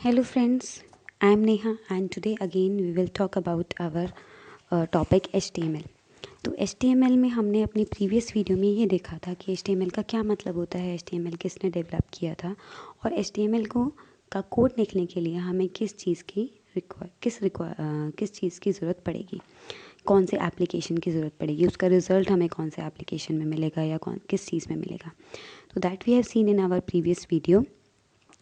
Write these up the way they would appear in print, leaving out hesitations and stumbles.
Hello friends, I am Neha and today again we will talk about our topic HTML। तो HTML में हमने अपनी previous video में ये देखा था कि HTML का क्या मतलब होता है, HTML किसने डेवलप किया था और HTML का कोड लिखने के लिए हमें किस चीज़ की ज़रूरत पड़ेगी, कौन से एप्लीकेशन की ज़रूरत पड़ेगी, उसका रिज़ल्ट हमें कौन से एप्लीकेशन में मिलेगा या किस चीज़ में मिलेगा। तो that we have seen in our previous video.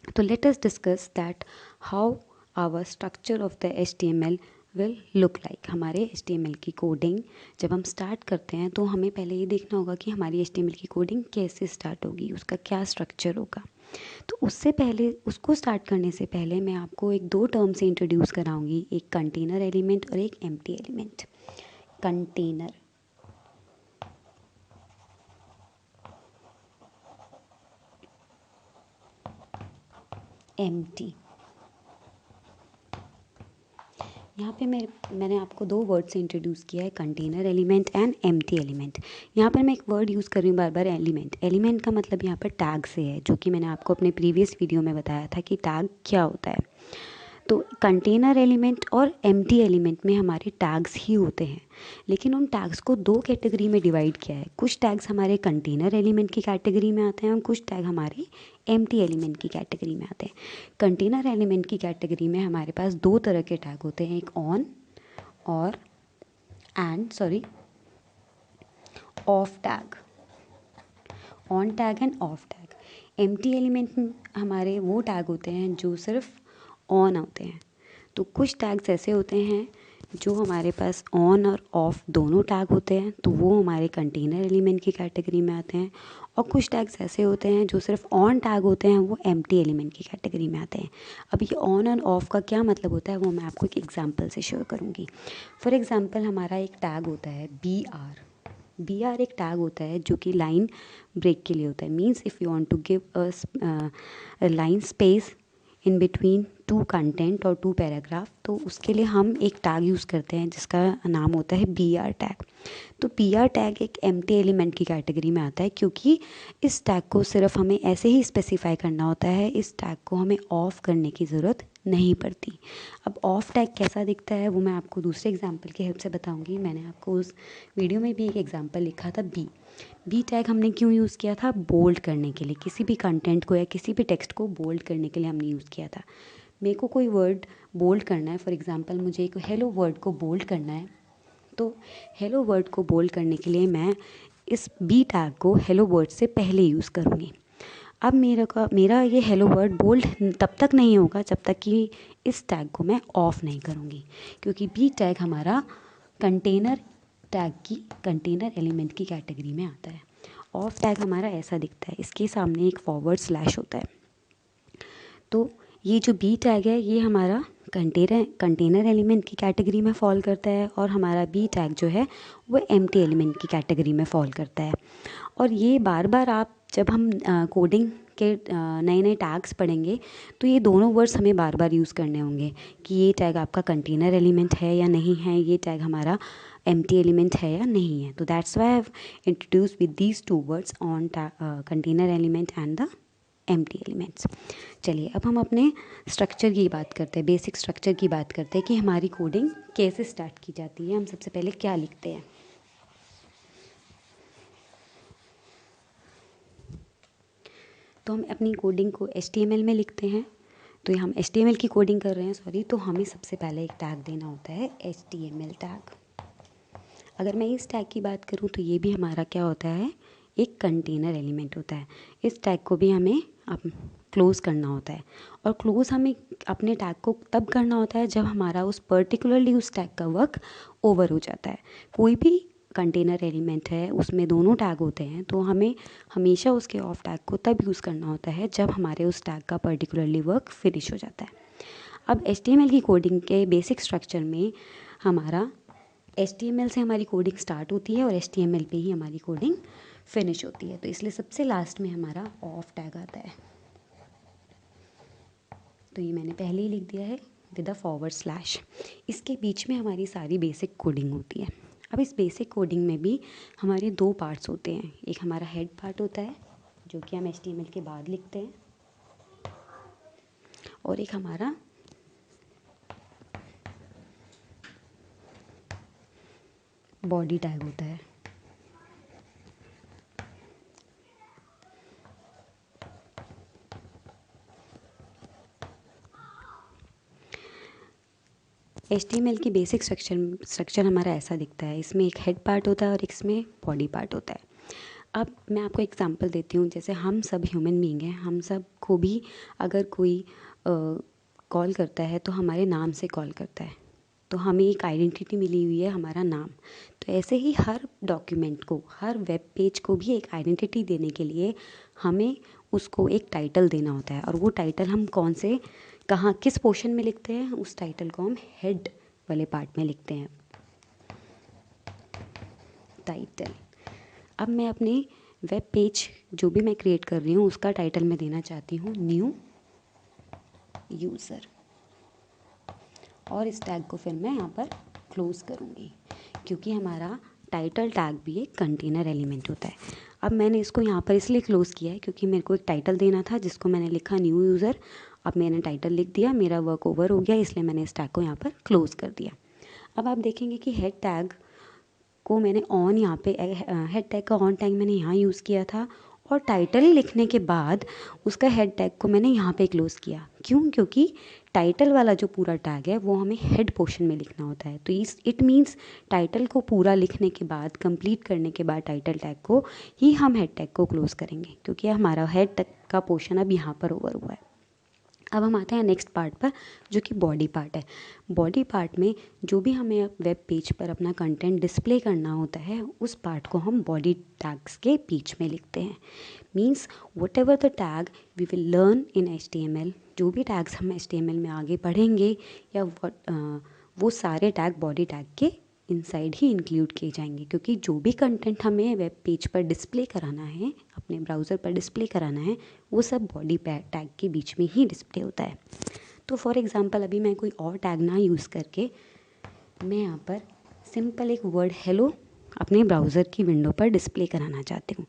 तो let us discuss that how our structure of the HTML will look like। हमारे HTML की कोडिंग जब हम स्टार्ट करते हैं तो हमें पहले ये देखना होगा कि हमारी HTML की कोडिंग कैसे स्टार्ट होगी, उसका क्या स्ट्रक्चर होगा। तो उससे पहले, उसको स्टार्ट करने से पहले मैं आपको एक दो टर्म से इंट्रोड्यूस कराऊंगी, एक कंटेनर एलिमेंट और एक एम्प्टी एलिमेंट। Container empty. यहाँ पे मैंने आपको दो वर्ड से इंट्रोड्यूस किया है, container element and empty element. यहाँ पर मैं एक वर्ड यूज़ कर रही हूँ बार बार, एलिमेंट। एलिमेंट का मतलब यहाँ पर टैग से है, जो कि मैंने आपको अपने प्रीवियस वीडियो में बताया था कि टैग क्या होता है। तो कंटेनर एलिमेंट और एम्प्टी एलिमेंट में हमारे टैग्स ही होते हैं, लेकिन उन टैग्स को दो कैटेगरी में डिवाइड किया है। कुछ टैग्स हमारे कंटेनर एलिमेंट की कैटेगरी में आते हैं और कुछ टैग हमारे एम्प्टी एलिमेंट की कैटेगरी में आते हैं। कंटेनर एलिमेंट की कैटेगरी में हमारे पास दो तरह के टैग होते हैं, एक ऑन और of tag. On tag end of tag. Empty element हमारे वो टैग होते हैं जो सिर्फ ऑन होते हैं। तो कुछ टैग्स ऐसे होते हैं जो हमारे पास ऑन और ऑफ दोनों टैग होते हैं, तो वो हमारे कंटेनर एलिमेंट की कैटेगरी में आते हैं। और कुछ टैग्स ऐसे होते हैं जो सिर्फ ऑन टैग होते हैं, वो एम्प्टी एलिमेंट की कैटेगरी में आते हैं। अब ये ऑन और ऑफ का क्या मतलब होता है वो मैं आपको एक एग्जांपल से शेयर करूँगी। फॉर एग्जांपल हमारा एक टैग होता है BR एक टैग होता है जो कि लाइन ब्रेक के लिए होता है। Means if you want to give a line space in between two content और टू पैराग्राफ, तो उसके लिए हम एक टैग यूज़ करते हैं जिसका नाम होता है BR टैग। तो BR टैग एक एम्प्टी एलिमेंट की कैटेगरी में आता है, क्योंकि इस टैग को सिर्फ हमें ऐसे ही स्पेसिफाई करना होता है, इस टैग को हमें ऑफ करने की ज़रूरत नहीं पड़ती। अब ऑफ टैग कैसा दिखता है वो मैं आपको दूसरे एग्जाम्पल की हेल्प से बताऊंगी। मैंने आपको उस वीडियो में भी एक एग्जाम्पल लिखा था। बी टैग हमने क्यों यूज़ किया था? बोल्ड करने के लिए, किसी भी कंटेंट को या किसी भी टेक्स्ट को बोल्ड करने के लिए हमने यूज़ किया था। मेरे को कोई वर्ड बोल्ड करना है, फॉर एग्जांपल मुझे एक हेलो वर्ड को बोल्ड करना है, तो हेलो वर्ड को बोल्ड करने के लिए मैं इस बी टैग को हेलो वर्ड से पहले यूज़ करूँगी। अब मेरा ये हेलो वर्ड बोल्ड तब तक नहीं होगा जब तक कि इस टैग को मैं ऑफ़ नहीं करूँगी, क्योंकि बी टैग हमारा कंटेनर एलिमेंट की कैटेगरी में आता है। ऑफ टैग हमारा ऐसा दिखता है, इसके सामने एक फॉरवर्ड स्लैश होता है। तो ये जो बी टैग है ये हमारा कंटेनर एलिमेंट की कैटेगरी में फॉल करता है, और हमारा बी टैग जो है वो एम्प्टी एलिमेंट की कैटेगरी में फॉल करता है। और ये बार बार आप जब हम कोडिंग के नए नए टैग्स पढ़ेंगे तो ये दोनों वर्ड्स हमें बार बार यूज़ करने होंगे कि ये टैग आपका कंटेनर एलिमेंट है या नहीं है, ये टैग हमारा एम्प्टी एलिमेंट है या नहीं है। तो that's why I have introduce with these two words on container element and the empty elements. चलिए अब हम अपने स्ट्रक्चर की बात करते हैं, बेसिक स्ट्रक्चर की बात करते हैं कि हमारी कोडिंग कैसे स्टार्ट की जाती है। हम सबसे पहले क्या लिखते हैं? तो हम अपनी कोडिंग को HTML में लिखते हैं। तो हम HTML की कोडिंग कर रहे हैं, तो हमें सबसे पहले एक टैग देना होता है, HTML टैग। अगर मैं इस टैग की बात करूँ तो ये भी हमारा क्या होता है, एक कंटेनर एलिमेंट होता है। इस टैग को भी हमें अब क्लोज़ करना होता है, और क्लोज़ हमें अपने टैग को तब करना होता है जब हमारा पर्टिकुलरली उस टैग का वर्क ओवर हो जाता है। कोई भी कंटेनर एलिमेंट है उसमें दोनों टैग होते हैं, तो हमें हमेशा उसके ऑफ टैग को तब यूज़ करना होता है जब हमारे उस टैग का पर्टिकुलरली वर्क फिनिश हो जाता है। अब HTML की कोडिंग के बेसिक स्ट्रक्चर में हमारा HTML से हमारी कोडिंग स्टार्ट होती है और HTML पे ही हमारी कोडिंग फिनिश होती है। तो इसलिए सबसे लास्ट में हमारा ऑफ टैग आता है। तो ये मैंने पहले ही लिख दिया है विद अ फॉरवर्ड स्लैश। इसके बीच में हमारी सारी बेसिक कोडिंग होती है। अब इस बेसिक कोडिंग में भी हमारे दो पार्ट्स होते हैं। एक हमारा हेड पार्ट होता है जो कि हम HTML के बाद लिखते हैं, और एक हमारा बॉडी टैग होता है। HTML की बेसिक स्ट्रक्चर हमारा ऐसा दिखता है। इसमें एक हेड पार्ट होता है और इसमें बॉडी पार्ट होता है। अब मैं आपको एग्जांपल देती हूँ। जैसे हम सब ह्यूमन बीइंग हैं, हम सब को भी अगर कोई कॉल करता है तो हमारे नाम से कॉल करता है, तो हमें एक आइडेंटिटी मिली हुई है, हमारा नाम। तो ऐसे ही हर डॉक्यूमेंट को, हर वेब पेज को भी एक आइडेंटिटी देने के लिए हमें उसको एक टाइटल देना होता है। और वो टाइटल हम कौन से, कहाँ, किस पोर्शन में लिखते हैं? उस टाइटल को हम हेड वाले पार्ट में लिखते हैं, टाइटल। अब मैं अपने वेब पेज जो भी मैं क्रिएट कर रही हूँ उसका टाइटल मैं देना चाहती हूँ न्यू यूज़र, और इस टैग को फिर मैं यहाँ पर क्लोज़ करूँगी, क्योंकि हमारा टाइटल टैग भी एक कंटेनर एलिमेंट होता है। अब मैंने इसको यहाँ पर इसलिए क्लोज़ किया है क्योंकि मेरे को एक टाइटल देना था जिसको मैंने लिखा न्यू यूज़र। अब मैंने टाइटल लिख दिया, मेरा वर्क ओवर हो गया, इसलिए मैंने इस टैग को यहाँ पर क्लोज़ कर दिया। अब आप देखेंगे कि हेड टैग को मैंने ऑन, यहाँ पे हेड टैग का ऑन टैग मैंने यहाँ यूज़ किया था, और टाइटल लिखने के बाद उसका हेड टैग को मैंने यहाँ पे क्लोज़ किया। क्यों? क्योंकि टाइटल वाला जो पूरा टैग है वो हमें हेड पोर्शन में लिखना होता है। तो इट मीन्स टाइटल को पूरा लिखने के बाद, कंप्लीट करने के बाद टाइटल टैग को ही हम हेड टैग को क्लोज़ करेंगे, क्योंकि हमारा हेड टैग का पोर्शन अब यहाँ पर ओवर हुआ है। अब हम आते हैं नेक्स्ट पार्ट पर, जो कि बॉडी पार्ट है। बॉडी पार्ट में जो भी हमें वेब पेज पर अपना कंटेंट डिस्प्ले करना होता है, उस पार्ट को हम बॉडी टैग्स के बीच में लिखते हैं। Means whatever the tag we will learn in HTML, जो भी टैग्स हम HTML में आगे पढ़ेंगे, या वो सारे टैग बॉडी टैग के इनसाइड ही इंक्लूड किए जाएंगे, क्योंकि जो भी कंटेंट हमें वेब पेज पर डिस्प्ले कराना है, अपने ब्राउज़र पर डिस्प्ले कराना है, वो सब बॉडी टैग के बीच में ही डिस्प्ले होता है। तो फॉर एग्ज़ाम्पल अभी मैं कोई और टैग ना यूज़ करके मैं यहाँ पर सिंपल एक वर्ड हेलो अपने ब्राउज़र की विंडो पर डिस्प्ले कराना चाहती हूँ।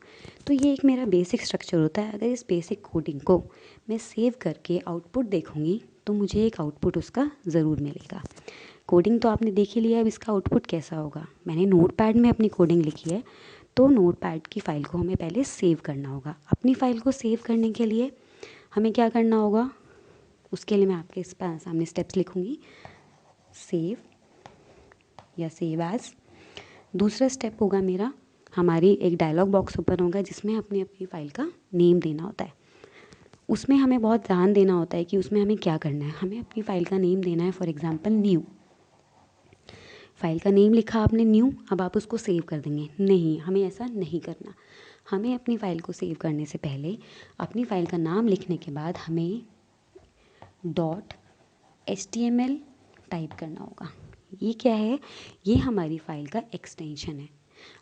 तो ये एक मेरा बेसिक स्ट्रक्चर होता है। अगर इस बेसिक कोडिंग को मैं सेव करके आउटपुट देखूँगी तो मुझे एक आउटपुट उसका ज़रूर मिलेगा। कोडिंग तो आपने देख ही लिया, अब इसका आउटपुट कैसा होगा। मैंने नोटपैड में अपनी कोडिंग लिखी है, तो नोटपैड की फ़ाइल को हमें पहले सेव करना होगा। अपनी फ़ाइल को सेव करने के लिए हमें क्या करना होगा, उसके लिए मैं आपके सामने स्टेप्स लिखूँगी। सेव या सेव एज़। दूसरा स्टेप होगा मेरा, हमारी एक डायलॉग बॉक्स ओपन होगा जिसमें अपनी अपनी फ़ाइल का नेम देना होता है। उसमें हमें बहुत ध्यान देना होता है कि उसमें हमें क्या करना है। हमें अपनी फ़ाइल का नेम देना है, फॉर एग्ज़ाम्पल न्यू। फ़ाइल का नेम लिखा आपने न्यू, अब आप उसको सेव कर देंगे? नहीं, हमें ऐसा नहीं करना। हमें अपनी फ़ाइल को सेव करने से पहले अपनी फ़ाइल का नाम लिखने के बाद हमें .html टाइप करना होगा। ये क्या है? ये हमारी फ़ाइल का एक्सटेंशन है।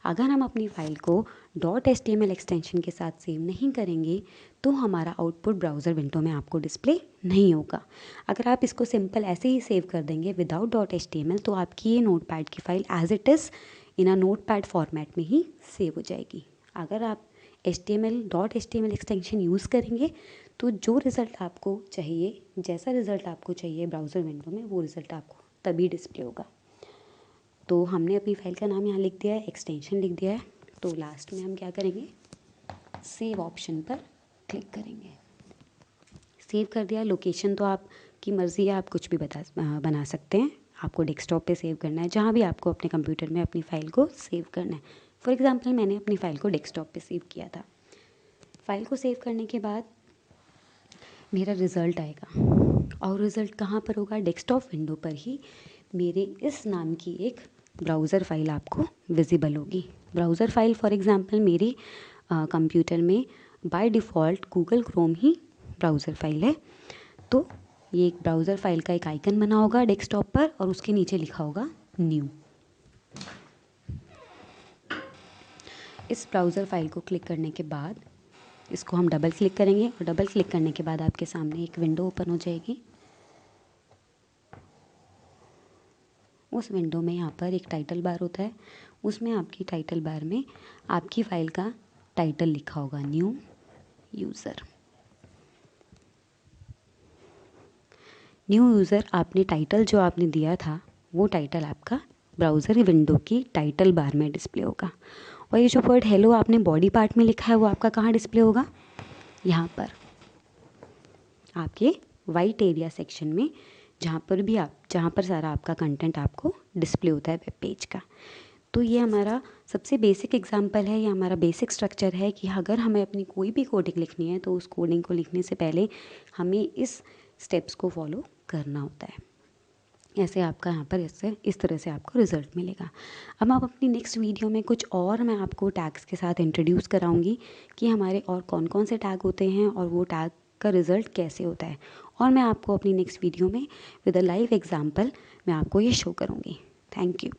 अगर हम अपनी फ़ाइल को .html एक्सटेंशन के साथ सेव नहीं करेंगे तो हमारा आउटपुट ब्राउज़र विंडो में आपको डिस्प्ले नहीं होगा। अगर आप इसको सिंपल ऐसे ही सेव कर देंगे विदाउट .html, तो आपकी ये नोटपैड की file as it is in a notepad format में ही सेव हो जाएगी। अगर आप .html एक्सटेंशन यूज़ करेंगे तो जो रिज़ल्ट आपको चाहिए, जैसा रिज़ल्ट आपको चाहिए ब्राउज़र विंडो में, वो रिज़ल्ट आपको तभी डिस्प्ले होगा। तो हमने अपनी फ़ाइल का नाम यहाँ लिख दिया है, एक्सटेंशन लिख दिया है, तो लास्ट में हम क्या करेंगे, सेव ऑप्शन पर क्लिक करेंगे। सेव कर दिया। लोकेशन तो आपकी मर्ज़ी है, आप कुछ भी बना सकते हैं। आपको डेस्कटॉप पे सेव करना है, जहाँ भी आपको अपने कंप्यूटर में अपनी फ़ाइल को सेव करना है। फॉर एग्ज़ाम्पल मैंने अपनी फ़ाइल को डेस्कटॉप पे सेव किया था। फ़ाइल को सेव करने के बाद मेरा रिज़ल्ट आएगा, और रिज़ल्ट कहाँ पर होगा? डेस्कटॉप विंडो पर ही मेरे इस नाम की एक ब्राउज़र फ़ाइल आपको विजिबल होगी। ब्राउज़र फ़ाइल फॉर एग्ज़ाम्पल मेरे कंप्यूटर में by default Google Chrome he browser file है। तो ये एक ब्राउज़र फ़ाइल का एक आइकन बना होगा डेस्कटॉप पर, और उसके नीचे लिखा होगा न्यू। इस ब्राउज़र फ़ाइल को क्लिक करने के बाद इसको हम डबल क्लिक करेंगे, और डबल क्लिक करने के बाद आपके सामने एक विंडो ओपन हो जाएगी। उस विंडो में यहाँ पर एक टाइटल बार होता है, उसमें आपकी टाइटल बार में आपकी फ़ाइल का टाइटल लिखा होगा न्यू यूज़र। न्यू यूज़र आपने टाइटल जो आपने दिया था वो टाइटल आपका ब्राउज़र विंडो की टाइटल बार में डिस्प्ले होगा। और ये जो वर्ड हेलो आपने बॉडी पार्ट में लिखा है वो आपका कहाँ डिस्प्ले होगा, यहाँ पर आपके वाइट एरिया सेक्शन में, जहाँ पर सारा आपका कंटेंट आपको डिस्प्ले होता है वेब पेज का। तो ये हमारा सबसे बेसिक एग्जांपल है, ये हमारा बेसिक स्ट्रक्चर है कि अगर हमें अपनी कोई भी कोडिंग लिखनी है तो उस कोडिंग को लिखने से पहले हमें इस स्टेप्स को फॉलो करना होता है। ऐसे आपका यहाँ पर इस तरह से आपको रिज़ल्ट मिलेगा। अब आप अपनी नेक्स्ट वीडियो में कुछ और मैं आपको टैग्स के साथ इंट्रोड्यूस कराऊंगी कि हमारे और कौन कौन से टैग होते हैं और वो टैग का रिज़ल्ट कैसे होता है। और मैं आपको अपनी नेक्स्ट वीडियो में विद अ लाइव एग्जांपल मैं आपको ये शो करूँगी। Thank you.